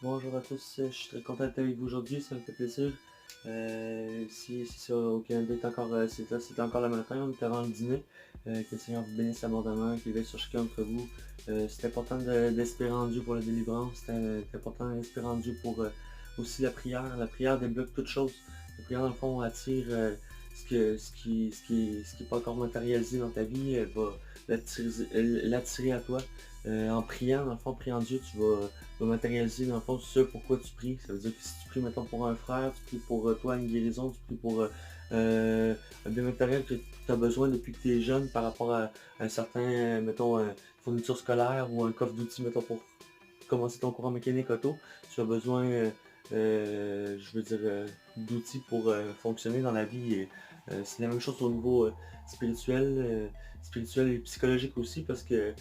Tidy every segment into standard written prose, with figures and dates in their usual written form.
Bonjour à tous, je suis très content d'être avec vous aujourd'hui, ça me fait plaisir. Si c'est ça, au Canada, c'est encore le matin, on est avant le dîner. Que le Seigneur vous bénisse abondamment, qu'il veille sur chacun d'entre vous. C'est important d'espérer en Dieu pour la délivrance, c'est important d'espérer en Dieu pour aussi la prière. La prière débloque toute chose. La prière, dans le fond, attire ce qui est pas encore matérialisé dans ta vie, elle va l'attirer à toi. En priant, dans le fond, priant Dieu, tu vas matérialiser dans le fond ce pourquoi tu pries. Ça veut dire que si tu pries, mettons, pour un frère, tu pries pour toi une guérison, tu pries pour un bien matériel que tu as besoin depuis que tu es jeune par rapport à un certain, mettons, fourniture scolaire ou un coffre d'outils, mettons, pour commencer ton cours en mécanique auto, tu as besoin, je veux dire, d'outils pour fonctionner dans la vie. Et, c'est la même chose au niveau spirituel et psychologique aussi, parce que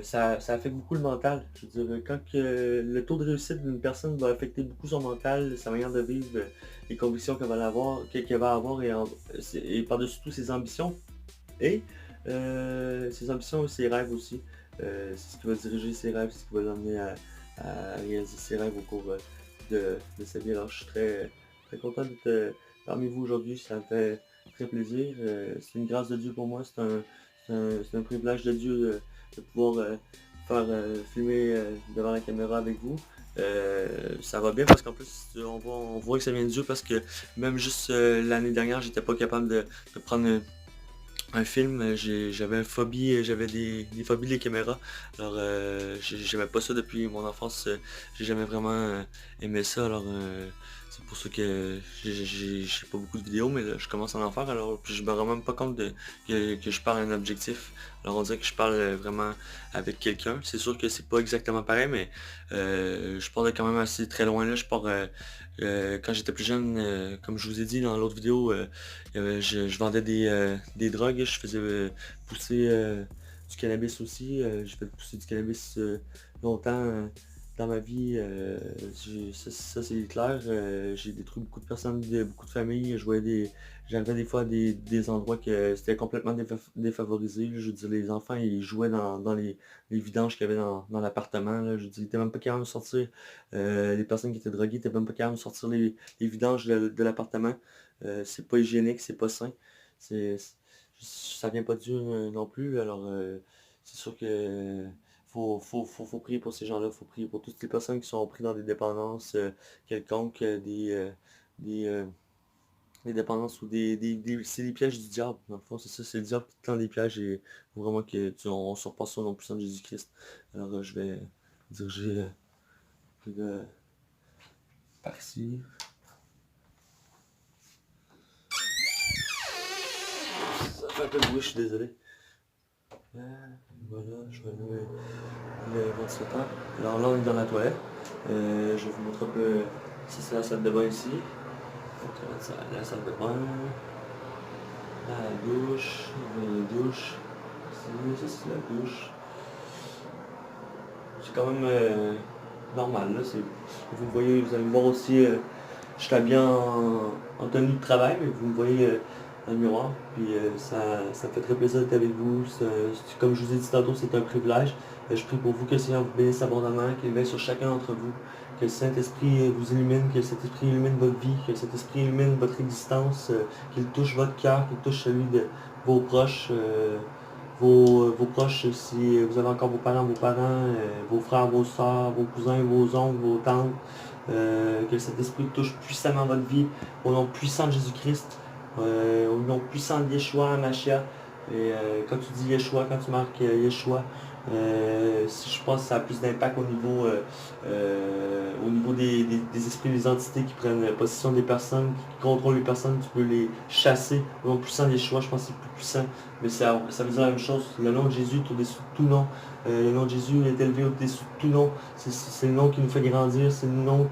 ça affecte beaucoup le mental. Je veux dire, quand le taux de réussite d'une personne va affecter beaucoup son mental, sa manière de vivre, les convictions qu'elle va avoir et par-dessus tout ses ambitions et ses ambitions et ses rêves aussi. C'est ce qui va diriger ses rêves, c'est ce qui va l'amener à réaliser ses rêves au cours de sa vie. Alors je suis très content d'être parmi vous aujourd'hui, ça me fait très plaisir. C'est une grâce de Dieu pour moi, c'est un privilège de Dieu de pouvoir faire filmer devant la caméra avec vous. Ça va bien parce qu'en plus on voit que ça vient de Dieu, parce que même juste l'année dernière j'étais pas capable de prendre un film, j'avais une phobie, j'avais des phobies des caméras. Alors j'aimais pas ça depuis mon enfance, j'ai jamais vraiment aimé ça. Alors c'est pour ça que j'ai pas beaucoup de vidéos, mais là je commence à en faire. Alors puis je me rends même pas compte que je parle à un objectif. Alors on dirait que je parle vraiment avec quelqu'un. C'est sûr que c'est pas exactement pareil, mais je parle de quand même assez très loin là. Je pars quand j'étais plus jeune, comme je vous ai dit dans l'autre vidéo, je vendais des drogues, je faisais pousser du cannabis aussi. J'ai fait pousser du cannabis longtemps dans ma vie. Ça, c'est clair. J'ai détruit beaucoup de personnes, beaucoup de familles. J'arrivais des fois à des endroits que c'était complètement défavorisé, là. Je veux dire, les enfants ils jouaient dans les vidanges qu'il y avait dans l'appartement, là. Je veux dire, ils étaient même pas capables de sortir. Les personnes qui étaient droguées étaient même pas capables de sortir les vidanges de l'appartement. C'est pas hygiénique, c'est pas sain. C'est, Ça vient pas de Dieu non plus. Alors c'est sûr que faut prier pour ces gens-là, faut prier pour toutes les personnes qui sont prises dans des dépendances quelconques, des, euh, des dépendances ou c'est des pièges du diable. Dans le fond, c'est ça, c'est le diable qui tend des pièges et faut vraiment on surpasse au nom puissant de Jésus-Christ. Alors je vais diriger euh, par ici. Ça fait un peu de bruit, je suis désolé. Voilà, je vais allumer le ventilateur. Alors là, on est dans la toilette. Je vais vous montrer un peu. Ça, c'est la salle de bain ici. Donc, la salle de bain. Là, la douche. La douche. Ici, ça, c'est la douche. C'est quand même normal, là. Vous me voyez, vous allez me voir aussi. Je suis habillé en tenue de travail, mais vous me voyez dans le miroir. Puis ça me fait très plaisir d'être avec vous. Comme je vous ai dit tantôt, c'est un privilège. Je prie pour vous que le Seigneur vous bénisse abondamment, qu'il veille sur chacun d'entre vous, que le Saint-Esprit vous illumine, que le Saint-Esprit illumine votre vie, que le Saint-Esprit illumine votre existence, qu'il touche votre cœur, qu'il touche celui de vos proches. Vos proches, si vous avez encore vos parents, vos frères, vos soeurs, vos cousins, vos oncles, vos tantes, que cet esprit touche puissamment votre vie, au nom puissant de Jésus-Christ, au nom puissant de Yeshua, Mashiach. Et quand tu dis Yeshua, quand tu marques Yeshua, je pense que ça a plus d'impact au niveau des esprits, des entités qui prennent possession des personnes, qui contrôlent les personnes, tu peux les chasser. Au nom puissant de Yeshua, je pense que c'est plus puissant. Mais ça veut dire la même chose. Le nom de Jésus est au-dessus de tout nom. Le nom de Jésus est élevé au-dessus de tout nom. C'est le nom qui nous fait grandir. C'est le nom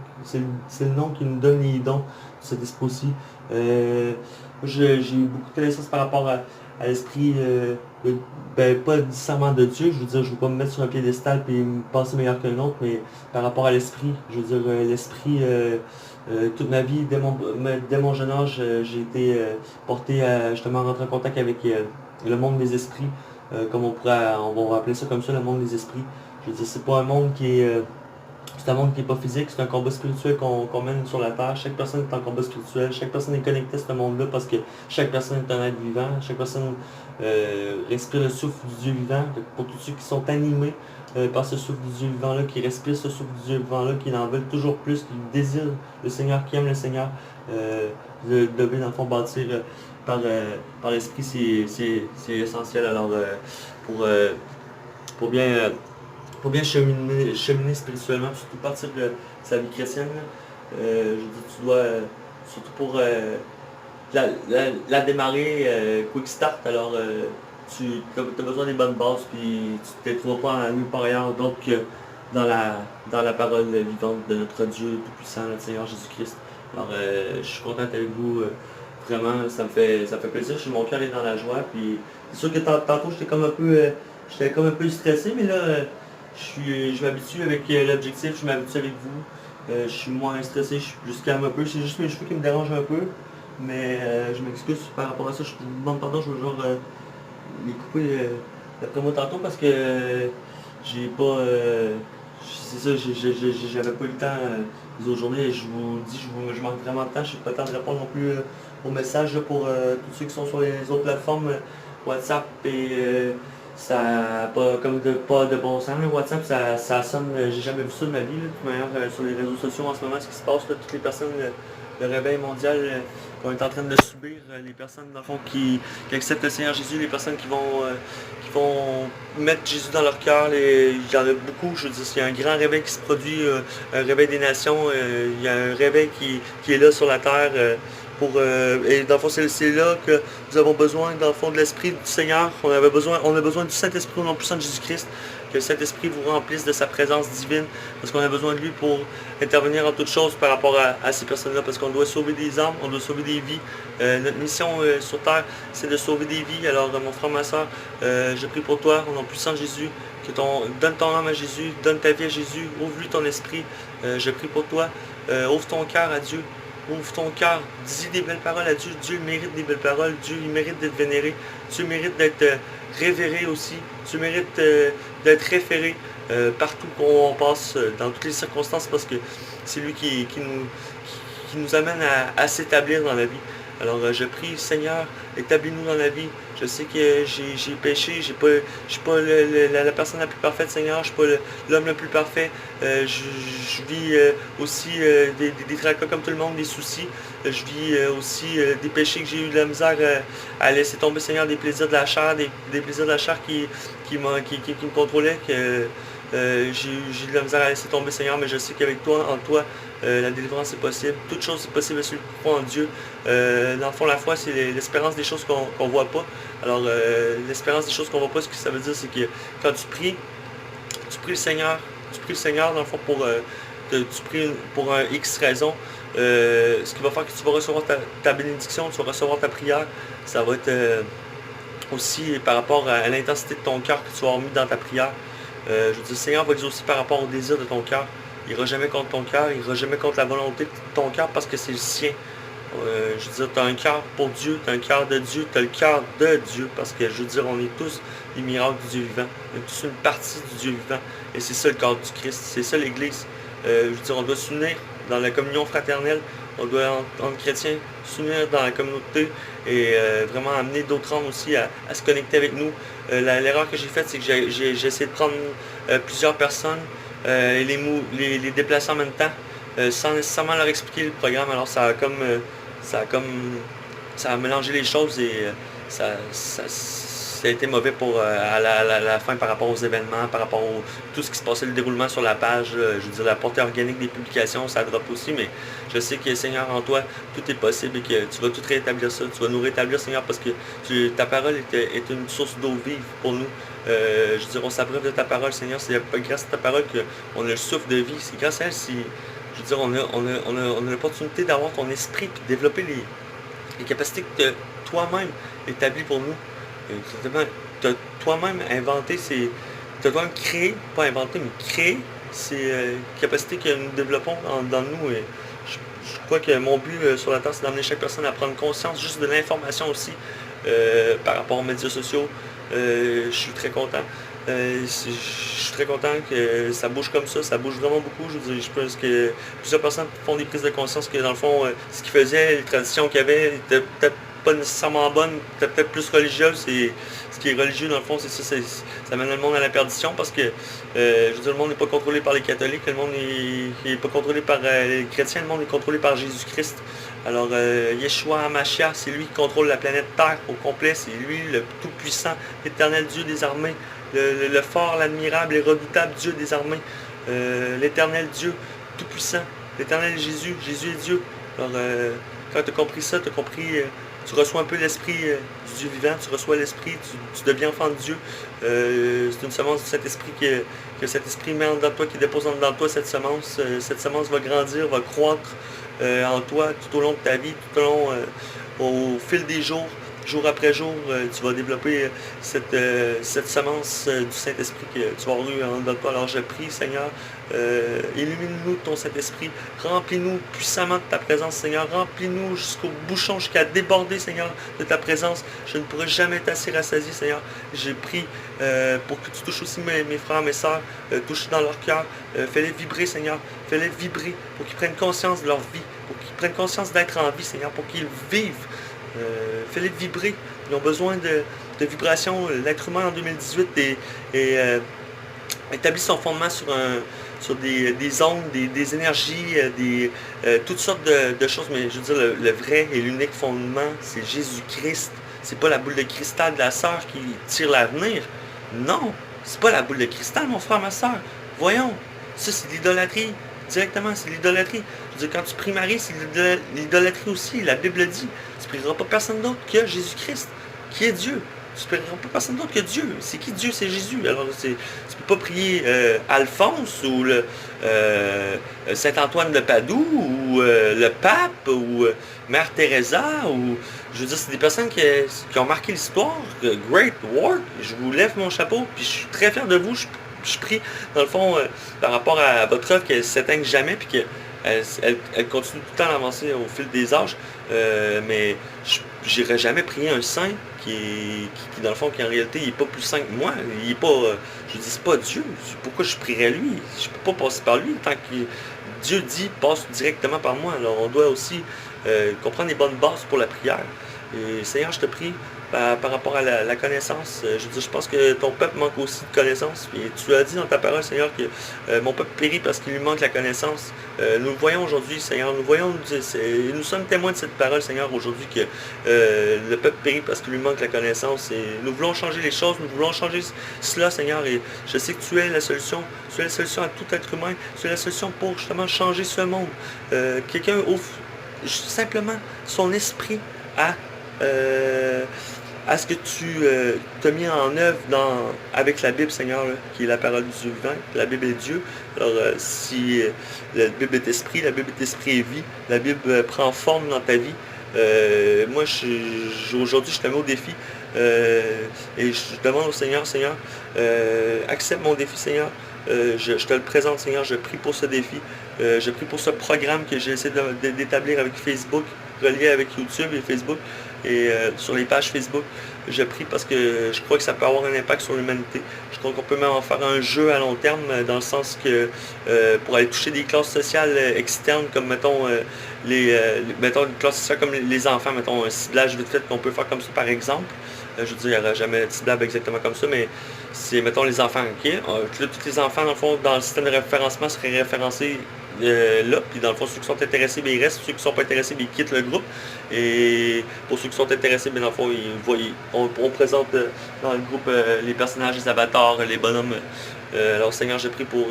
qui nous donne les dons de cet esprit aussi. J'ai eu beaucoup de connaissances par rapport à l'esprit, pas nécessairement de Dieu. Je veux dire, je ne veux pas me mettre sur un piédestal et me penser meilleur qu'un autre, mais par rapport à l'esprit. Je veux dire, l'esprit, toute ma vie, dès mon jeune âge, j'ai été porté à justement rentrer en contact avec le monde des esprits, comme on va appeler ça comme ça, le monde des esprits. Je veux dire, c'est pas un monde C'est un monde qui n'est pas physique, c'est un combat spirituel qu'on mène sur la terre. Chaque personne est en combat spirituel, chaque personne est connectée à ce monde-là parce que chaque personne est un être vivant, chaque personne respire le souffle du Dieu vivant. Pour tous ceux qui sont animés par ce souffle du Dieu vivant-là, qui respirent ce souffle du Dieu vivant-là, qui en veulent toujours plus, qui désirent le Seigneur, qui aiment le Seigneur, devait dans le fond bâtir par l'Esprit, c'est essentiel. Alors pour, euh, pour bien... pour bien cheminer spirituellement, surtout partir de sa vie chrétienne, je dis, tu dois, surtout pour la démarrer quick start, alors tu as besoin des bonnes bases, puis tu ne te trouves pas nulle part ailleurs, donc dans la parole vivante de notre Dieu Tout-Puissant, notre Seigneur Jésus-Christ. Alors je suis content avec vous, vraiment, ça me fait plaisir, mon cœur est dans la joie, puis c'est sûr que tantôt j'étais comme un peu stressé, mais là, je m'habitue avec l'objectif, je m'habitue avec vous. Je suis moins stressé, je suis plus calme un peu. C'est juste mes cheveux qui me dérangent un peu. Mais je m'excuse par rapport à ça. Je vous demande pardon, je veux genre les couper d'après moi tantôt parce que j'ai pas. C'est ça, j'avais pas eu le temps les autres journées. Je vous dis, je manque vraiment de temps. Je n'ai pas le temps de répondre non plus aux messages là, pour tous ceux qui sont sur les autres plateformes, WhatsApp et ça n'a pas de bon sens. Le WhatsApp, ça sonne, j'ai jamais vu ça de ma vie. Là. De toute manière, sur les réseaux sociaux en ce moment, ce qui se passe, là, toutes les personnes, le réveil mondial qu'on est en train de subir, les personnes dans le fond qui acceptent le Seigneur Jésus, les personnes qui vont mettre Jésus dans leur cœur, il y en a beaucoup, je veux dire, il y a un grand réveil qui se produit, un réveil des nations, il y a un réveil qui est là sur la terre. Et dans le fond, c'est là que nous avons besoin, dans le fond, de l'Esprit du Seigneur. On a besoin du Saint-Esprit au nom puissant de Jésus-Christ. Que le Saint-Esprit vous remplisse de sa présence divine. Parce qu'on a besoin de lui pour intervenir en toutes choses par rapport à ces personnes-là. Parce qu'on doit sauver des âmes, on doit sauver des vies. Notre mission sur terre, c'est de sauver des vies. Alors, mon frère, ma soeur, je prie pour toi, au nom puissant de Jésus. Donne ton âme à Jésus, donne ta vie à Jésus. Ouvre-lui ton esprit. Je prie pour toi. Ouvre ton cœur à Dieu. Ouvre ton cœur, dis des belles paroles à Dieu. Dieu mérite des belles paroles. Dieu il mérite d'être vénéré. Dieu mérite d'être révéré aussi. Dieu mérite d'être référé partout où on passe, dans toutes les circonstances, parce que c'est lui qui nous amène à s'établir dans la vie. Alors je prie, Seigneur, établis-nous dans la vie. Je sais que j'ai péché, je suis pas la personne la plus parfaite, Seigneur, je suis pas l'homme le plus parfait. Je vis aussi des tracas comme tout le monde, des soucis. Je vis aussi des péchés que j'ai eu de la misère à laisser tomber, Seigneur, des plaisirs de la chair, des plaisirs de la chair qui me contrôlaient. J'ai de la misère à laisser tomber, Seigneur, mais je sais qu'avec toi, en toi, la délivrance est possible. Toute chose est possible à celui qui croit en Dieu. Dans le fond, la foi, c'est l'espérance des choses qu'on ne voit pas. Alors, l'espérance des choses qu'on ne voit pas, ce que ça veut dire, c'est que quand tu pries le Seigneur, dans le fond, tu pries pour un X raison. Ce qui va faire que tu vas recevoir ta bénédiction, tu vas recevoir ta prière. Ça va être aussi par rapport à l'intensité de ton cœur que tu vas avoir mis dans ta prière. Je veux dire, le Seigneur va dire aussi par rapport au désir de ton cœur. Il n'ira jamais contre ton cœur, il n'ira jamais contre la volonté de ton cœur parce que c'est le sien. Je veux dire, tu as un cœur pour Dieu, tu as un cœur de Dieu, tu as le cœur de Dieu parce que, je veux dire, on est tous les miracles du Dieu vivant. On est tous une partie du Dieu vivant. Et c'est ça le corps du Christ, c'est ça l'Église. Je veux dire, on doit s'unir dans la communion fraternelle. On doit, en chrétien, s'unir dans la communauté et vraiment amener d'autres âmes aussi à se connecter avec nous. L'erreur que j'ai faite, c'est que j'ai essayé de prendre plusieurs personnes et les déplacer en même temps sans nécessairement leur expliquer le programme. Alors ça a mélangé les choses et ça a été mauvais pour à la fin par rapport aux événements, par rapport à tout ce qui se passait, le déroulement sur la page, je veux dire la portée organique des publications, ça drop aussi, mais je sais que Seigneur en toi, tout est possible et que tu vas tout rétablir ça, tu vas nous rétablir Seigneur parce que ta parole est une source d'eau vive pour nous. Je veux dire, on s'abreuve de ta parole Seigneur, c'est grâce à ta parole qu'on a le souffle de vie, c'est grâce à elle si, je veux dire, on a l'opportunité d'avoir ton esprit et de développer les capacités que toi-même établis pour nous. Tu as toi-même inventé, tu as toi-même créé, pas inventé, mais créé ces capacités que nous développons dans nous. Et je crois que mon but sur la terre, c'est d'amener chaque personne à prendre conscience juste de l'information aussi par rapport aux médias sociaux. Je suis très content Je suis très content que ça bouge comme ça bouge vraiment beaucoup. Je veux dire, je pense que plusieurs personnes font des prises de conscience que dans le fond, ce qu'ils faisaient, les traditions qu'il y avait, étaient peut-être pas nécessairement bonnes, peut-être plus religieuses. Et ce qui est religieux, dans le fond, c'est ça, ça mène le monde à la perdition parce que, je veux dire, le monde n'est pas contrôlé par les catholiques, le monde n'est pas contrôlé par les chrétiens, le monde est contrôlé par Jésus-Christ. Alors, Yeshua HaMashiach, c'est lui qui contrôle la planète Terre au complet, c'est lui le tout-puissant, l'éternel Dieu des armées, le fort, l'admirable et redoutable Dieu des armées, l'éternel Dieu tout-puissant, l'éternel Jésus, Jésus est Dieu. Alors, quand tu as compris ça, tu as compris, tu reçois un peu l'esprit du Dieu vivant, tu reçois l'esprit, tu deviens enfant de Dieu. C'est une semence du Saint-Esprit que cet esprit met en dedans de toi, qui dépose en dedans de toi cette semence. Cette semence va grandir, va croître en toi tout au long de ta vie, tout au long, au fil des jours. Jour après jour, tu vas développer cette semence du Saint-Esprit que tu vas avoir eu en dedans de toi. Alors je prie, Seigneur, illumine-nous de ton Saint-Esprit, remplis-nous puissamment de ta présence, Seigneur, remplis-nous jusqu'au bouchon, jusqu'à déborder, Seigneur, de ta présence. Je ne pourrai jamais être assez rassasié, Seigneur. J'ai pris pour que tu touches aussi mes frères, mes sœurs, touche dans leur cœur, fais-les vibrer, Seigneur, fais-les vibrer pour qu'ils prennent conscience de leur vie, pour qu'ils prennent conscience d'être en vie, Seigneur, pour qu'ils vivent. Fais-les vibrer. Ils ont besoin de vibrations. L'être humain en 2018 établit son fondement sur des ondes, des énergies, toutes sortes de choses. Mais je veux dire, le vrai et l'unique fondement, c'est Jésus-Christ. C'est pas la boule de cristal de la sœur qui tire l'avenir. Non, c'est pas la boule de cristal, mon frère, ma sœur. Voyons, ça c'est de l'idolâtrie. Directement, c'est l'idolâtrie. Je veux dire, quand tu pries Marie, c'est l'idolâtrie aussi. La Bible dit, tu ne prieras pas personne d'autre que Jésus-Christ, qui est Dieu. Tu ne prieras pas personne d'autre que Dieu. C'est qui Dieu? C'est Jésus. Alors, tu ne peux pas prier Alphonse ou Saint-Antoine de Padoue ou le pape ou Mère Teresa ou... Je veux dire, c'est des personnes qui ont marqué l'histoire. Great work. Je vous lève mon chapeau, puis je suis très fier de vous. Je prie, dans le fond, par rapport à votre œuvre, qu'elle ne s'éteigne jamais, puis qu'elle continue tout le temps à avancer au fil des âges. Mais je n'irai jamais prier un saint qui, dans le fond, qui en réalité, il n'est pas plus saint que moi. Il est pas, je dis, c'est pas Dieu. Pourquoi je prierais lui? Je ne peux pas passer par lui. Tant que Dieu dit, passe directement par moi. Alors, on doit aussi comprendre les bonnes bases pour la prière. Et Seigneur, je te prie, par rapport à la connaissance, je veux dire, je pense que ton peuple manque aussi de connaissance. Et tu as dit dans ta parole, Seigneur, que mon peuple périt parce qu'il lui manque la connaissance. Nous le voyons aujourd'hui, Seigneur. Nous sommes témoins de cette parole, Seigneur, aujourd'hui, que le peuple périt parce qu'il lui manque la connaissance. Et nous voulons changer les choses, nous voulons changer cela, Seigneur. Et je sais que tu es la solution. Tu es la solution à tout être humain. Tu es la solution pour justement changer ce monde. Quelqu'un ouvre simplement son esprit à ce que tu as mis en œuvre avec la Bible, Seigneur, là, qui est la parole du Dieu vivant. La Bible est Dieu. Alors, si la Bible est esprit, la Bible est esprit et vie, la Bible prend forme dans ta vie. Moi, aujourd'hui, je te mets au défi. Et je demande au Seigneur, accepte mon défi, Seigneur. Je te le présente, Seigneur. Je prie pour ce défi. Je prie pour ce programme que j'ai essayé d'établir avec Facebook, relié avec YouTube et Facebook. Et sur les pages Facebook, je prie parce que je crois que ça peut avoir un impact sur l'humanité. Je crois qu'on peut même en faire un jeu à long terme, dans le sens que pour aller toucher des classes sociales externes, comme mettons mettons une classe sociale comme les enfants, mettons un ciblage vite fait qu'on peut faire comme ça par exemple. Je veux dire, il n'y aura jamais de ciblable exactement comme ça, mais c'est mettons les enfants, ok? Tous les enfants, dans le fond, dans le système de référencement seraient référencés là, puis dans le fond, ceux qui sont intéressés, bien, ils restent, ceux qui ne sont pas intéressés, bien, ils quittent le groupe. Et pour ceux qui sont intéressés, bien, dans le fond, on présente dans le groupe les personnages, les avatars, les bonhommes. Alors Seigneur, je prie pour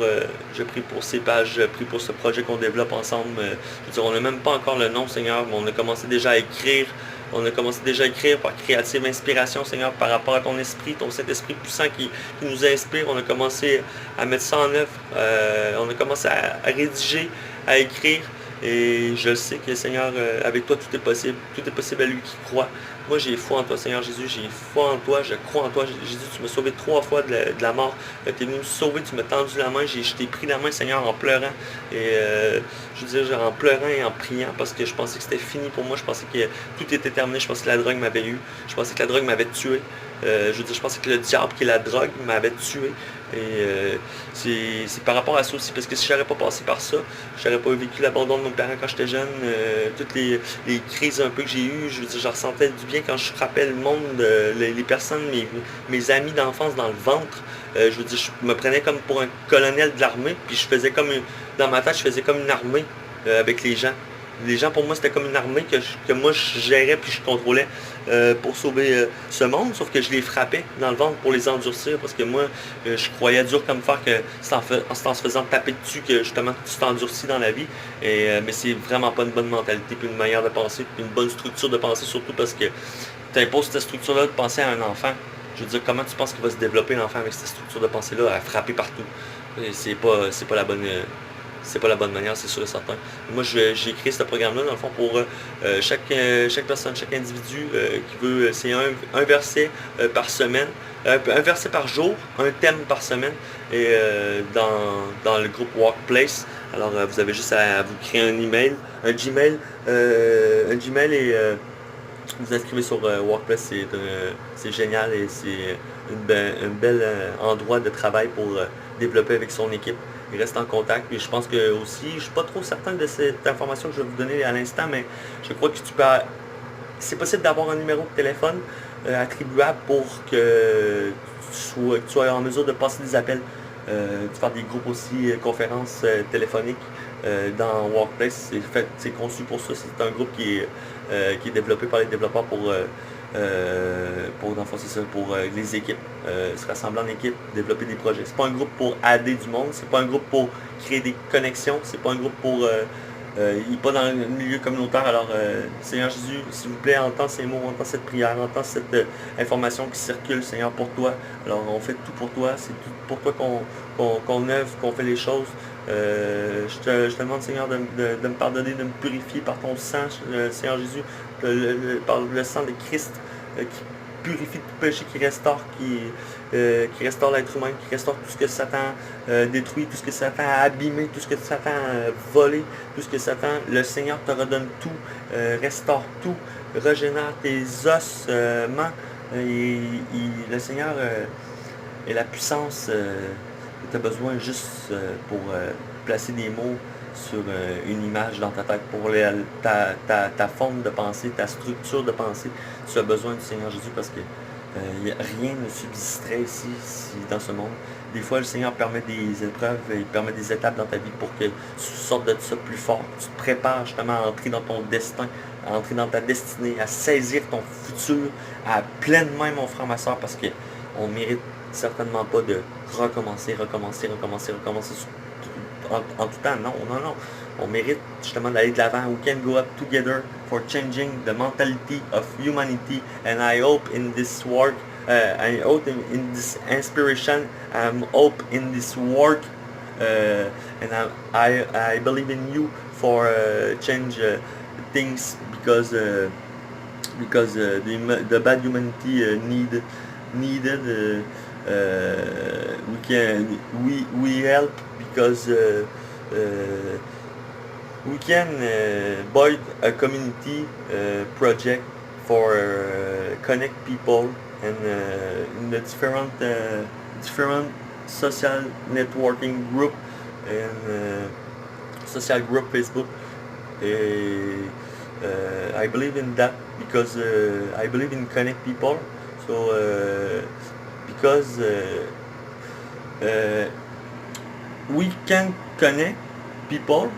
ces pages, je prie pour ce projet qu'on développe ensemble. Je veux dire, on n'a même pas encore le nom, Seigneur, mais on a commencé déjà à écrire. On a commencé déjà à écrire par créative inspiration, Seigneur, par rapport à ton esprit, ton Saint-Esprit puissant qui nous inspire. On a commencé à mettre ça en œuvre. On a commencé à rédiger, à écrire. Et je le sais que Seigneur, avec toi tout est possible à lui qui croit. Moi j'ai foi en toi Seigneur Jésus, j'ai foi en toi, je crois en toi. Jésus, tu m'as sauvé 3 fois de la mort. Tu es venu me sauver, tu m'as tendu la main, je t'ai pris la main Seigneur en pleurant. Et je veux dire en pleurant et en priant parce que je pensais que c'était fini pour moi, je pensais que tout était terminé, je pensais que la drogue m'avait eu, je pensais que la drogue m'avait tué. Je veux dire, je pensais que le diable qui est la drogue m'avait tué. Et c'est par rapport à ça aussi, parce que si j'aurais pas passé par ça, j'aurais pas vécu l'abandon de nos parents quand j'étais jeune, toutes les crises un peu que j'ai eues, je veux dire, je ressentais du bien quand je frappais le monde, les personnes, mes amis d'enfance dans le ventre. Je veux dire, je me prenais comme pour un colonel de l'armée, puis je faisais comme, dans ma tête, je faisais comme une armée avec les gens. Les gens, pour moi, c'était comme une armée que moi, je gérais puis je contrôlais pour sauver ce monde, sauf que je les frappais dans le ventre pour les endurcir, parce que moi, je croyais dur comme fer que c'est en se faisant taper dessus que justement tu t'endurcis dans la vie. Mais c'est vraiment pas une bonne mentalité, puis une manière de penser, puis une bonne structure de pensée, surtout parce que tu imposes cette structure-là de penser à un enfant. Je veux dire, comment tu penses qu'il va se développer l'enfant avec cette structure de pensée-là, à frapper partout? Et c'est pas la bonne... c'est pas la bonne manière, c'est sûr et certain. Moi, j'ai créé ce programme-là, dans le fond, pour chaque personne, chaque individu qui veut, c'est un verset par semaine, un verset par jour, un thème par semaine, et dans le groupe Workplace. Alors, vous avez juste à vous créer un Gmail et vous inscrivez sur Workplace, c'est génial et c'est un bel endroit de travail pour développer avec son équipe. Il reste en contact. Et je pense que aussi, je ne suis pas trop certain de cette information que je vais vous donner à l'instant, mais je crois que c'est possible d'avoir un numéro de téléphone attribuable pour que tu sois en mesure de passer des appels, de faire des groupes aussi, conférences téléphoniques dans Workplace. C'est conçu pour ça. C'est un groupe qui est développé par les développeurs dans le fond, c'est ça, pour les équipes, se rassembler en équipe, développer des projets. C'est pas un groupe pour aider du monde, c'est pas un groupe pour créer des connexions, c'est pas un groupe pour... il n'est pas dans le milieu communautaire. Alors, Seigneur Jésus, s'il vous plaît, entends ces mots, entends cette prière, entends cette information qui circule, Seigneur, pour toi. Alors, on fait tout pour toi, c'est tout pour toi qu'on œuvre, qu'on fait les choses. Je te demande, Seigneur, de me pardonner, de me purifier par ton sang, Seigneur Jésus, par le sang de Christ qui purifie tout péché, qui restaure l'être humain, qui restaure tout ce que Satan détruit, tout ce que Satan a abîmé, tout ce que Satan a volé, tout ce que Satan, le Seigneur te redonne tout, restaure tout, régénère tes ossements. Le Seigneur est la puissance tu as besoin juste pour placer des mots sur une image dans ta tête, pour ta forme de pensée, ta structure de pensée. Tu as besoin du Seigneur Jésus parce que rien ne subsisterait ici, dans ce monde. Des fois, le Seigneur permet des épreuves, il permet des étapes dans ta vie pour que tu sortes de ça plus fort. Tu te prépares justement à entrer dans ton destin, à entrer dans ta destinée, à saisir ton futur, à pleine main, mon frère, ma soeur, parce qu'on mérite certainement pas de recommencer en tout temps. Non, non, non. On mérite justement d'aller de l'avant. We can go up together for changing the mentality of humanity. And I hope in this work, I hope in this inspiration, I hope in this work, and I believe in you for change things because the bad humanity needed. We help because we can build a community project for connect people and in the different social networking group and social group Facebook. I believe in that because I believe in connect people. So because we can connect people.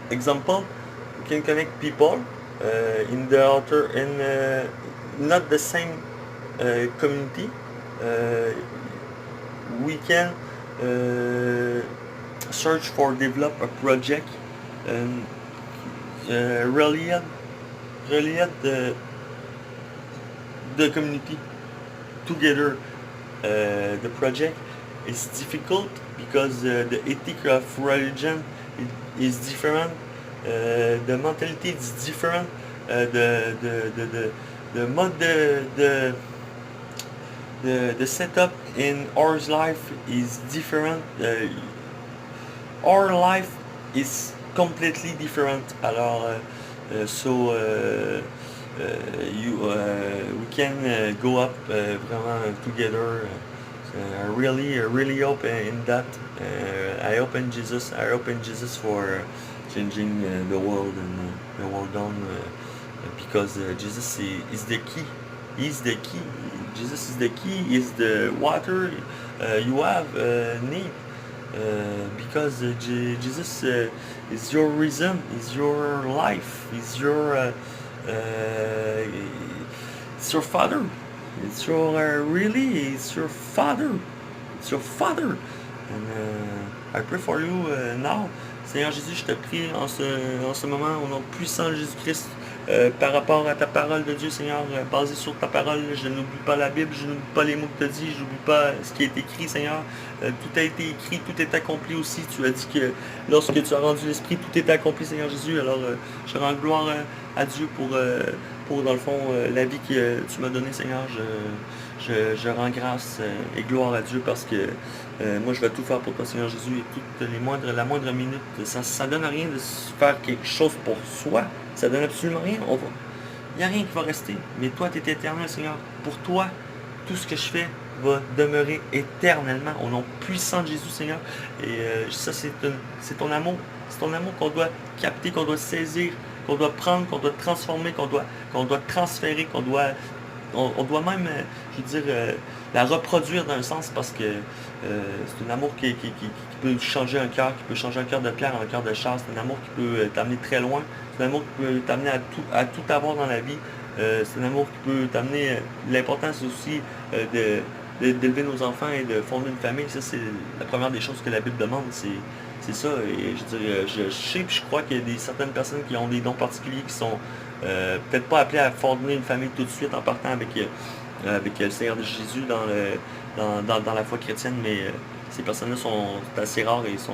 Example, we can connect people in the other in not the same community. We can search for develop a project and really at the community together. The project it's difficult because the ethic of religion is different, the mentality is different, the mode the setup in our life is different. Our life is completely different. Alors, we can go up vraiment together. I really hope in that. I hope in Jesus. I hope in Jesus for changing the world and the world down because Jesus is the key. He's the key. Jesus is the key. Is the water you have need. Because Jesus is your reason, is your life, is it's your father, it's your really, it's your father, it's your father. And I pray for you now. Seigneur Jésus, je te prie en ce moment, au nom puissant de Jésus-Christ, par rapport à ta parole de Dieu, Seigneur, basée sur ta parole, je n'oublie pas la Bible, je n'oublie pas les mots que tu as dit, je n'oublie pas ce qui est écrit, Seigneur. Tout a été écrit, tout est accompli aussi. Tu as dit que lorsque tu as rendu l'Esprit, tout est accompli, Seigneur Jésus. Alors, je rends gloire à Dieu pour dans le fond, la vie que tu m'as donnée, Seigneur. Je rends grâce et gloire à Dieu parce que moi, je vais tout faire pour toi, Seigneur Jésus. Et la moindre minute, ça donne rien de faire quelque chose pour soi. Ça donne absolument rien. Il n'y a rien qui va rester. Mais toi, tu es éternel, Seigneur. Pour toi, tout ce que je fais va demeurer éternellement au nom puissant de Jésus, Seigneur. Et ça, c'est ton amour. C'est ton amour qu'on doit capter, qu'on doit saisir, qu'on doit prendre, qu'on doit transformer, qu'on doit transférer, on doit même, je veux dire, la reproduire d'un sens parce que c'est un amour qui peut changer un cœur, qui peut changer un cœur de pierre en un cœur de chair. C'est un amour qui peut t'amener très loin. C'est un amour qui peut t'amener à tout avoir dans la vie. C'est un amour qui peut t'amener l'importance aussi d'élever nos enfants et de fonder une famille. Ça, c'est la première des choses que la Bible demande. C'est ça. Et je dirais, je sais et je crois qu'il y a certaines personnes qui ont des dons particuliers qui sont peut-être pas appelées à fonder une famille tout de suite en partant avec le Seigneur de Jésus dans la foi chrétienne, mais ces personnes-là sont assez rares et sont,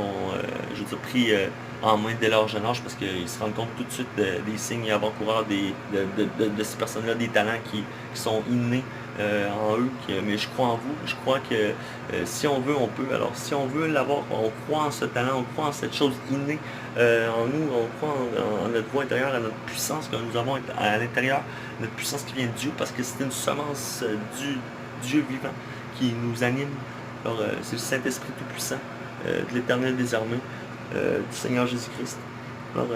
je veux dire, pris en main dès leur jeune âge parce qu'ils se rendent compte tout de suite des signes avant-coureurs de ces personnes-là, des talents qui sont innés en eux. Mais je crois en vous. Je crois que si on veut, on peut. Alors si on veut l'avoir, on croit en ce talent, on croit en cette chose innée en nous, on croit en notre voix intérieure, à notre puissance que nous avons à l'intérieur, notre puissance qui vient de Dieu parce que c'est une semence du Dieu vivant qui nous anime. Alors, c'est le Saint-Esprit Tout-Puissant, de l'Éternel des armées, du Seigneur Jésus-Christ. Alors,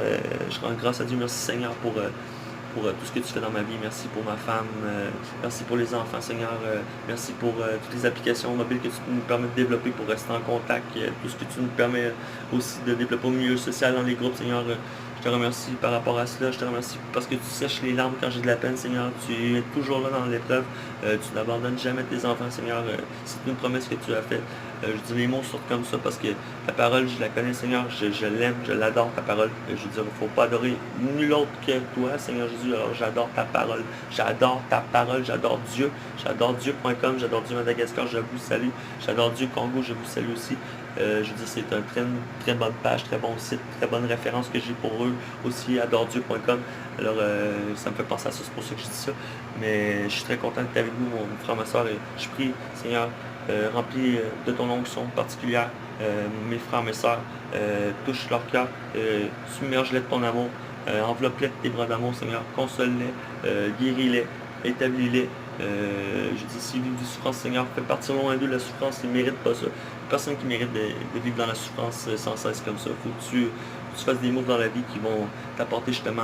je rends grâce à Dieu. Merci Seigneur pour tout ce que tu fais dans ma vie. Merci pour ma femme. Merci pour les enfants, Seigneur. Merci pour toutes les applications mobiles que tu nous permets de développer pour rester en contact. Tout ce que tu nous permets aussi de développer au milieu social, dans les groupes, Seigneur. Je te remercie par rapport à cela. Je te remercie parce que tu sèches les larmes quand j'ai de la peine, Seigneur. Tu es toujours là dans l'épreuve. Tu n'abandonnes jamais tes enfants, Seigneur. C'est une promesse que tu as faite. Je dis les mots sortent comme ça parce que ta parole, je la connais, Seigneur. Je l'aime, je l'adore, ta parole. Je veux dire, il ne faut pas adorer nul autre que toi, Seigneur Jésus. Alors j'adore ta parole. J'adore ta parole. J'adore Dieu. J'adore Dieu.com. J'adore Dieu Madagascar. Je vous salue. J'adore Dieu Congo. Je vous salue aussi. Je veux dire, c'est une très bonne page, très bon site, très bonne référence que j'ai pour eux aussi, adoredieu.com. Alors, ça me fait penser à ça, c'est pour ça que je dis ça. Mais je suis très content d'être avec vous, mon frère, ma soeur, et je prie, Seigneur, remplis de ton onction particulière mes frères, mes soeurs, touche leur cœur, submerge-les de ton amour, enveloppe-les de tes bras d'amour, Seigneur, console-les, guéris-les, établis-les. Je dis, s'ils vivent du souffrance, Seigneur, fais partir loin d'eux la souffrance, ils ne méritent pas ça. Personne qui mérite de vivre dans la souffrance sans cesse comme ça. Il faut que tu fasses des mots dans la vie qui vont t'apporter justement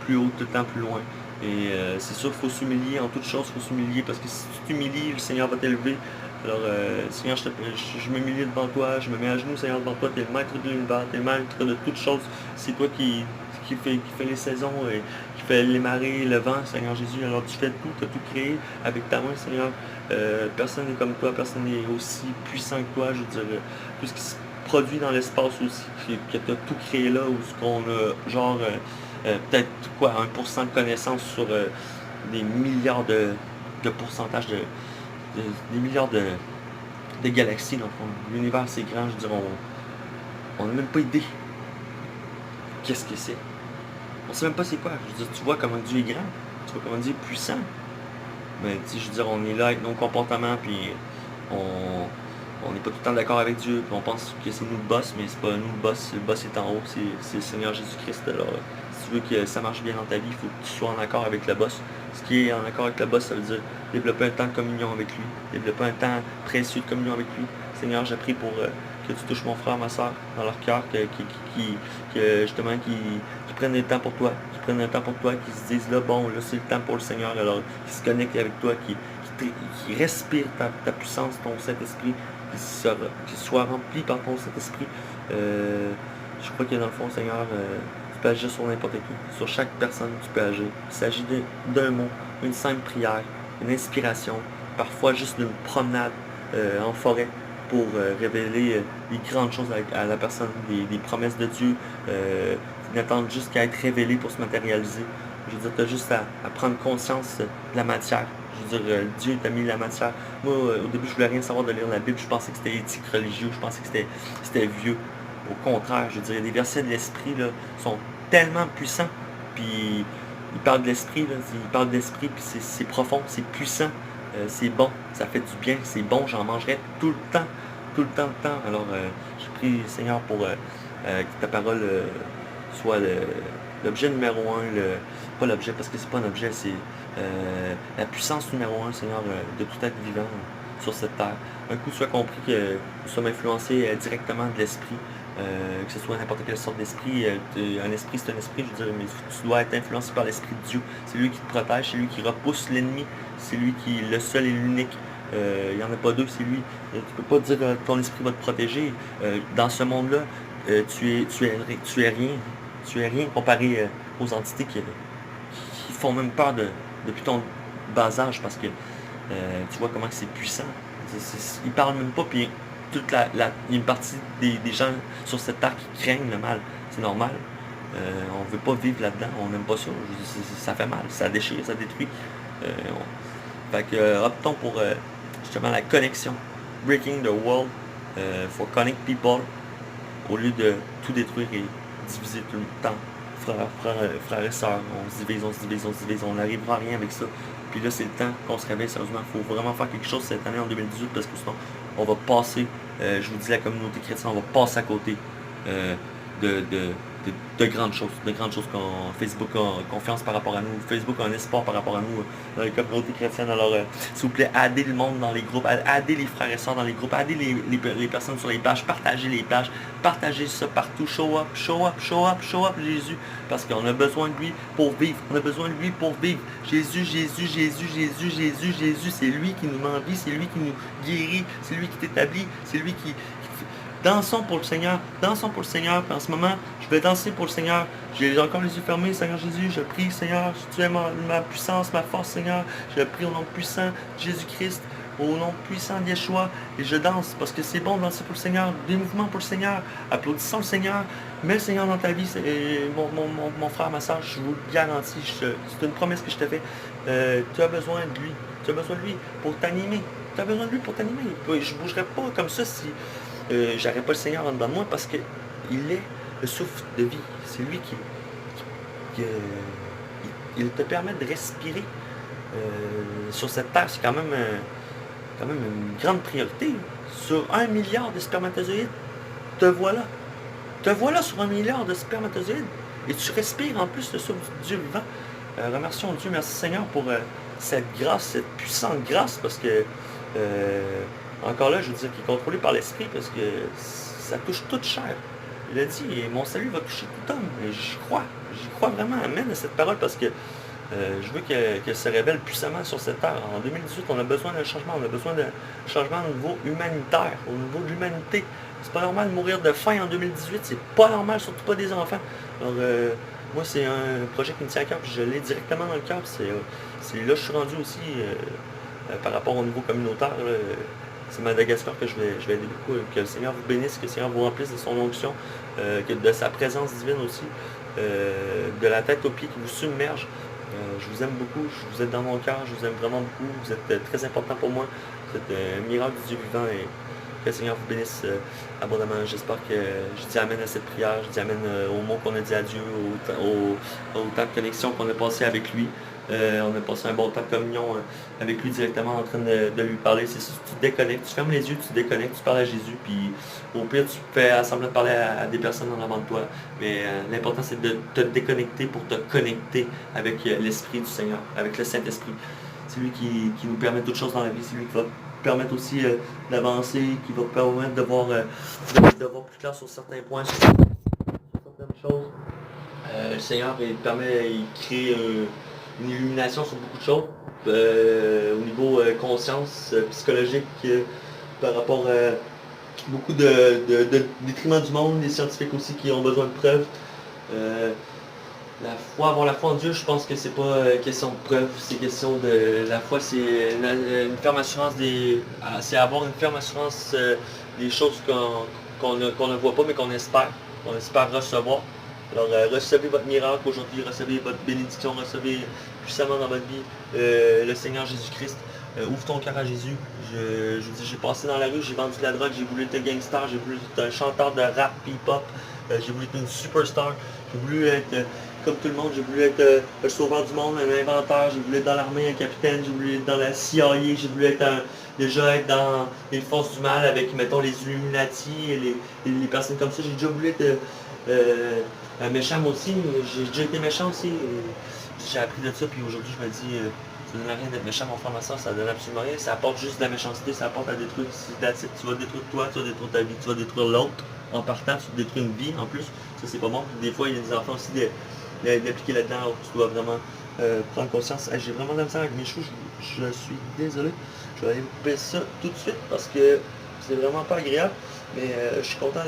plus haut, tout le temps plus loin. Et c'est sûr qu'il faut s'humilier en toute chose, il faut s'humilier parce que si tu t'humilies, le Seigneur va t'élever. Alors, Seigneur, je m'humilie devant toi, je me mets à genoux, Seigneur, devant toi, tu es le maître de l'univers, tu es le maître de toutes choses. C'est toi qui fait les saisons et qui fait les marées, le vent, Seigneur Jésus. Alors tu fais tout, tu as tout créé avec ta main, Seigneur. Personne n'est comme toi, personne n'est aussi puissant que toi. Je veux dire, tout ce qui se produit dans l'espace aussi, que tu as tout créé là, où ce qu'on a genre peut-être quoi, 1% de connaissance sur des milliards de pourcentage des milliards de galaxies, dans le fond. L'univers, c'est grand, je veux dire, on n'a même pas idée qu'est-ce que c'est. On sait même pas c'est quoi. Je veux dire, tu vois comment Dieu est grand, tu vois comment Dieu est puissant. Mais je veux dire, on est là avec nos comportements, puis on n'est pas tout le temps d'accord avec Dieu, puis on pense que c'est nous le boss, mais c'est pas nous le boss est en haut, c'est le Seigneur Jésus-Christ. Alors, si tu veux que ça marche bien dans ta vie, il faut que tu sois en accord avec le boss. Ce qui est en accord avec le boss, ça veut dire développer un temps de communion avec lui, développer un temps précieux de communion avec lui. Seigneur, j'ai pris pour que tu touches mon frère, ma soeur, dans leur cœur, que justement, qu'ils prennent le temps pour toi, qu'ils prennent le temps pour toi, qu'ils se disent là, bon, là, c'est le temps pour le Seigneur, alors qu'ils se connectent avec toi, qu'ils respirent ta puissance, ton Saint-Esprit, qu'ils soient remplis par ton Saint-Esprit. Je crois que dans le fond, Seigneur, tu peux agir sur n'importe qui, sur chaque personne, tu peux agir. Il s'agit d'un mot, une simple prière, une inspiration, parfois juste d'une promenade en forêt pour révéler les grandes choses à la personne, des promesses de Dieu qui n'attendent juste qu'à être révélées pour se matérialiser. Je veux dire, tu as juste à prendre conscience de la matière. Je veux dire, Dieu t'a mis la matière. Moi, au début, je voulais rien savoir de lire la Bible. Je pensais que c'était éthique religieux. Je pensais que c'était vieux. Au contraire, je veux dire, les versets de l'Esprit là, sont tellement puissants. Puis, il parle de l'Esprit, là. Il parle de l'Esprit, puis c'est profond, c'est puissant. C'est bon, ça fait du bien, c'est bon, j'en mangerai tout le temps, tout le temps, le temps. Alors, je prie, Seigneur, pour que ta parole soit l'objet numéro un, pas l'objet parce que c'est pas un objet, c'est la puissance numéro un, Seigneur, de tout être vivant sur cette terre. Un coup, soit compris que nous sommes influencés directement de l'esprit, que ce soit n'importe quelle sorte d'esprit. Un esprit, c'est un esprit, je veux dire, mais tu dois être influencé par l'esprit de Dieu. C'est lui qui te protège, c'est lui qui repousse l'ennemi, c'est lui qui est le seul et l'unique. Il n'y en a pas deux, c'est lui. Tu peux pas dire que ton esprit va te protéger. Dans ce monde-là, tu es rien. Tu es rien comparé aux entités qui font même peur depuis ton bas âge parce que tu vois comment c'est puissant. Ils parlent même pas, puis il y a une partie des gens sur cette terre qui craignent le mal. C'est normal. On veut pas vivre là-dedans, on n'aime pas ça. Ça fait mal, ça déchire, ça détruit. Fait que optons pour justement la connexion. Breaking the world for connect people au lieu de tout détruire et diviser tout le temps. Frères et sœurs, on n'arrivera à rien avec ça. Puis là, c'est le temps qu'on se réveille sérieusement. Il faut vraiment faire quelque chose cette année en 2018 parce que sinon, on va passer, je vous dis la communauté chrétienne, on va passer à côté de, de, de grandes choses. De grandes choses quand Facebook a confiance par rapport à nous. Facebook a un espoir par rapport à nous dans les communautés chrétiennes. Alors, s'il vous plaît, aidez le monde dans les groupes, aidez les frères et sœurs dans les groupes, aidez les personnes sur les pages, partagez les pages, partagez ça partout. Show up, show up, show up, show up Jésus. Parce qu'on a besoin de lui pour vivre. On a besoin de lui pour vivre. Jésus, Jésus, Jésus, Jésus, Jésus, Jésus. C'est lui qui nous met en vie, c'est lui qui nous guérit, c'est lui qui t'établit, c'est lui qui... Dansons pour le Seigneur, dansons pour le Seigneur. Puis en ce moment, je vais danser pour le Seigneur. J'ai encore les yeux fermés, Seigneur Jésus. Je prie, Seigneur, tu es ma puissance, ma force, Seigneur. Je prie au nom puissant de Jésus-Christ, au nom puissant de Yeshua. Et je danse parce que c'est bon de danser pour le Seigneur. Des mouvements pour le Seigneur. Applaudissons le Seigneur. Mets le Seigneur dans ta vie. Mon frère, ma soeur, je vous le garantis. C'est une promesse que je te fais. Tu as besoin de lui. Tu as besoin de lui pour t'animer. Tu as besoin de lui pour t'animer. Je ne bougerai pas comme ça si... j'aurais pas le Seigneur en dedans de moi parce que il est le souffle de vie. C'est lui il te permet de respirer sur cette terre. C'est quand même une grande priorité. Sur 1 milliard de spermatozoïdes, te voilà. Te voilà sur 1 milliard de spermatozoïdes. Et tu respires en plus le souffle du Dieu vivant. Remercions Dieu, merci Seigneur pour cette grâce, cette puissante grâce, parce que encore là, je veux dire qu'il est contrôlé par l'esprit parce que ça touche toute chair. Il a dit, mon salut va toucher tout homme. Et j'y crois vraiment, amen, à cette parole parce que je veux qu'elle se révèle puissamment sur cette terre. En 2018, on a besoin d'un changement. On a besoin d'un changement au niveau humanitaire, au niveau de l'humanité. C'est pas normal de mourir de faim en 2018. C'est pas normal, surtout pas des enfants. Alors, moi, c'est un projet qui me tient à cœur. Je l'ai directement dans le cœur. C'est là que je suis rendu aussi par rapport au niveau communautaire. C'est Madagascar que je vais aider beaucoup. Que le Seigneur vous bénisse, que le Seigneur vous remplisse de son onction, que de sa présence divine aussi, de la tête aux pieds qui vous submerge. Je vous aime beaucoup, vous êtes dans mon cœur, je vous aime vraiment beaucoup, vous êtes très important pour moi, vous êtes un miracle du Dieu vivant et Que le Seigneur vous bénisse abondamment. J'espère que je dis amen à cette prière, je dis amen au mot qu'on a dit à Dieu, au temps de connexion qu'on a passé avec lui. On a passé un bon temps de communion avec lui directement en train de lui parler. C'est ça, tu te déconnectes, tu fermes les yeux, tu te déconnectes, tu parles à Jésus, puis au pire tu fais semblant de parler à des personnes en avant de toi. Mais l'important c'est de te déconnecter pour te connecter avec l'Esprit du Seigneur, avec le Saint-Esprit. C'est lui qui nous permet toutes choses dans la vie, c'est lui qui va permettre aussi d'avancer, qui va permettre de voir plus clair sur certains points, sur certaines choses. Le Seigneur il crée une illumination sur beaucoup de choses au niveau conscience psychologique par rapport à beaucoup de détriment du monde, des scientifiques aussi qui ont besoin de preuves. Avoir la foi en Dieu, je pense que c'est pas question de preuve, c'est question de... La foi, c'est une ferme assurance c'est avoir une ferme assurance des choses qu'on ne voit pas, mais qu'on espère recevoir. Alors, recevez votre miracle aujourd'hui, recevez votre bénédiction, recevez puissamment dans votre vie le Seigneur Jésus-Christ. Ouvre ton cœur à Jésus. Je vous dis, j'ai passé dans la rue, j'ai vendu de la drogue, j'ai voulu être un gangster, j'ai voulu être un chanteur de rap, hip-hop, j'ai voulu être une superstar, j'ai voulu être comme tout le monde, j'ai voulu être le sauveur du monde, un inventeur, j'ai voulu être dans l'armée, un capitaine, j'ai voulu être dans la CIA, j'ai voulu être déjà être dans les forces du mal avec, mettons, les Illuminati et les personnes comme ça. J'ai déjà voulu être un méchant moi aussi, j'ai déjà été méchant aussi. J'ai appris de ça, puis aujourd'hui je me dis, ça donne rien d'être méchant, mon frère, ma soeur, ça donne absolument rien, ça apporte juste de la méchanceté, ça apporte à détruire. Tu vas détruire toi, tu vas détruire ta vie, tu vas détruire l'autre. En partant, tu détruis une vie en plus, ça c'est pas bon. Des fois, il y a des enfants aussi d'appliquer là-dedans, alors tu dois vraiment prendre conscience. J'ai vraiment de la misère avec mes cheveux, je suis désolé. Je vais aller couper ça tout de suite parce que c'est vraiment pas agréable. Mais je suis content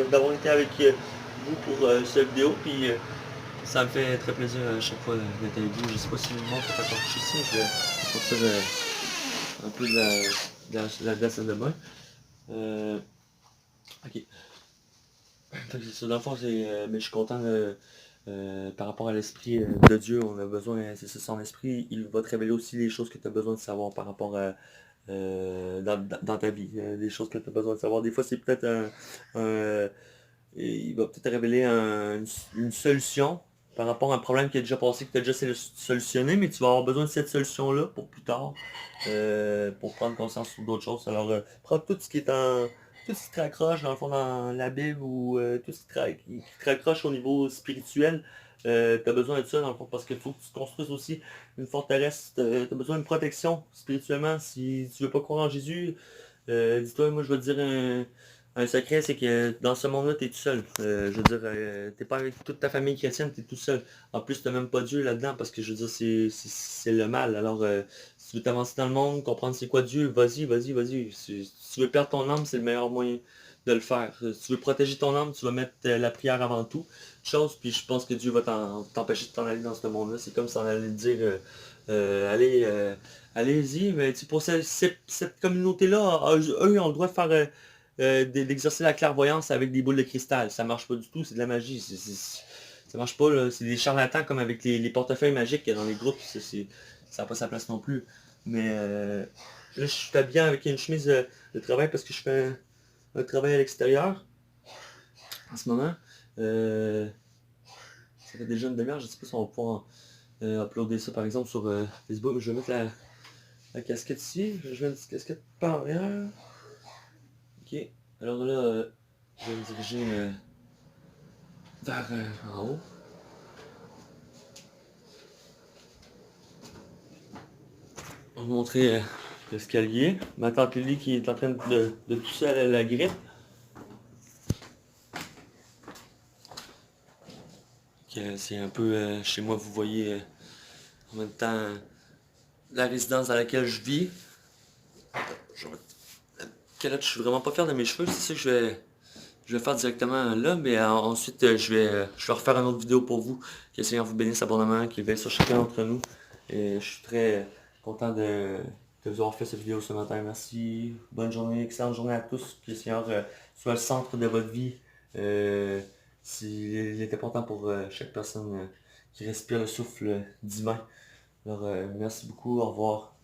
d'avoir été avec vous pour cette vidéo. Puis ça me fait très plaisir à chaque fois d'être avec vous. Je sais pas si le monde est encore touché ici. Je vais sortir un peu de la salle de bain. Ok. C'est ça, dans le fond, mais je suis content par rapport à l'esprit de Dieu. On a besoin, c'est ça, son esprit, il va te révéler aussi les choses que tu as besoin de savoir par rapport à dans ta vie. Les choses que tu as besoin de savoir. Des fois, c'est peut-être il va peut-être te révéler une solution par rapport à un problème qui est déjà passé, que tu as déjà solutionné, mais tu vas avoir besoin de cette solution-là pour plus tard, pour prendre conscience d'autres choses. Alors, prends tout ce qui est tout ce qui te raccroche dans le fond dans la Bible ou tout ce qui te raccroche au niveau spirituel. Tu as besoin de ça dans le fond parce qu'il faut que tu construises aussi une forteresse. Tu as besoin d'une protection spirituellement. Si tu veux pas croire en Jésus, dis-toi, moi je vais te dire un secret, c'est que dans ce monde-là, t'es tout seul. Je veux dire, t'es pas avec toute ta famille chrétienne, t'es tout seul. En plus, t'as même pas Dieu là-dedans, parce que je veux dire, c'est le mal. Alors, si tu veux t'avancer dans le monde, comprendre c'est quoi Dieu, vas-y, vas-y, vas-y. Si tu veux perdre ton âme, c'est le meilleur moyen de le faire. Si tu veux protéger ton âme, tu vas mettre la prière avant tout. Puis je pense que Dieu va t'empêcher de t'en aller dans ce monde-là. C'est comme si on allait te dire, allez-y, mais pour cette communauté-là, eux, ont le droit de faire... d'exercer la clairvoyance avec des boules de cristal. Ça marche pas du tout, c'est de la magie. Ça marche pas, là. C'est des charlatans comme avec les portefeuilles magiques dans les groupes. Ça n'a pas sa place non plus. Mais là, je suis habillé avec une chemise de travail parce que je fais un travail à l'extérieur en ce moment. Ça fait déjà une demi-heure, je sais pas si on va pouvoir uploader ça par exemple sur Facebook. Je vais mettre la casquette ici. Je vais mettre une petite casquette par arrière. Ok, alors là, je vais me diriger vers en haut. On va vous montrer l'escalier. Ma tante Lily qui est en train de tousser à la grippe. C'est un peu chez moi, vous voyez en même temps la résidence dans laquelle je vis. Je suis vraiment pas fier de mes cheveux, c'est ça que je vais faire directement là, mais ensuite je vais refaire une autre vidéo pour vous. Que le Seigneur vous bénisse abondamment, qu'il veille sur chacun d'entre nous. Et je suis très content de vous avoir fait cette vidéo ce matin. Merci, bonne journée, excellente journée à tous. Que le Seigneur soit le centre de votre vie. Il est important pour chaque personne qui respire le souffle divin. Alors merci beaucoup, au revoir.